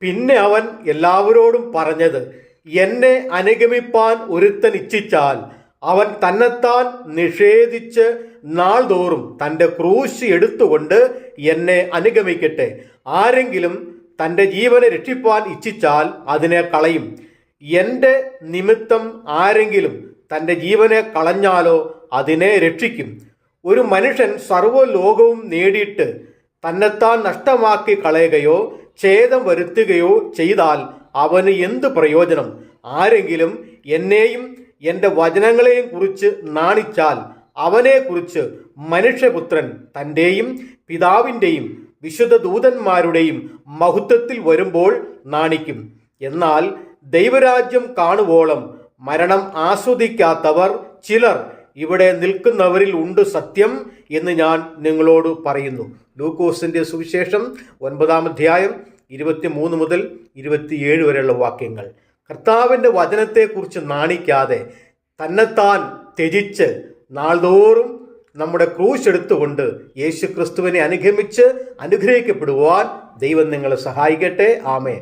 പിന്നെ അവൻ എല്ലാവരോടും പറഞ്ഞത്, എന്നെ അനുഗമിപ്പാൻ ഒരുത്തൻ ഇച്ഛിച്ചാൽ അവൻ തന്നെത്താൻ നിഷേധിച്ച് നാൾതോറും തൻ്റെ ക്രൂശ് എടുത്തുകൊണ്ട് എന്നെ അനുഗമിക്കട്ടെ. ആരെങ്കിലും തൻ്റെ ജീവനെ രക്ഷിപ്പാൻ ഇച്ഛിച്ചാൽ അതിനെ കളയും. എൻ്റെ നിമിത്തം ആരെങ്കിലും തൻ്റെ ജീവനെ കളഞ്ഞാലോ അതിനെ രക്ഷിക്കും. ഒരു മനുഷ്യൻ സർവ്വലോകവും നേടിയിട്ട് തന്നെത്താൻ നഷ്ടമാക്കി കളയുകയോ ഛേദം വരുത്തുകയോ ചെയ്താൽ അവന് എന്ത് പ്രയോജനം? ആരെങ്കിലും എന്നെയും എൻ്റെ വചനങ്ങളെയും കുറിച്ച് നാണിച്ചാൽ അവനെക്കുറിച്ച് മനുഷ്യപുത്രൻ തൻ്റെയും പിതാവിൻ്റെയും വിശുദ്ധ ദൂതന്മാരുടെയും മഹത്വത്തിൽ വരുമ്പോൾ നാണിക്കും. എന്നാൽ ദൈവരാജ്യം കാണുവോളം മരണം ആസ്വദിക്കാത്തവർ ചിലർ ഇവിടെ നിൽക്കുന്നവരിൽ ഉണ്ട് സത്യം എന്ന് ഞാൻ നിങ്ങളോട് പറയുന്നു. ലൂക്കോസിന്റെ സുവിശേഷം 9-ാം അധ്യായം 23 മുതൽ 27 വരെയുള്ള വാക്യങ്ങൾ. കർത്താവിൻ്റെ വചനത്തെക്കുറിച്ച് നാണിക്കാതെ തന്നെത്താൻ ത്യജിച്ച് നാൾതോറും നമ്മുടെ ക്രൂശ് എടുത്തുകൊണ്ട് യേശു ക്രിസ്തുവിനെ അനുഗമിച്ച് അനുഗ്രഹിക്കപ്പെടുവാൻ ദൈവം നിങ്ങളെ സഹായിക്കട്ടെ. ആമേൻ.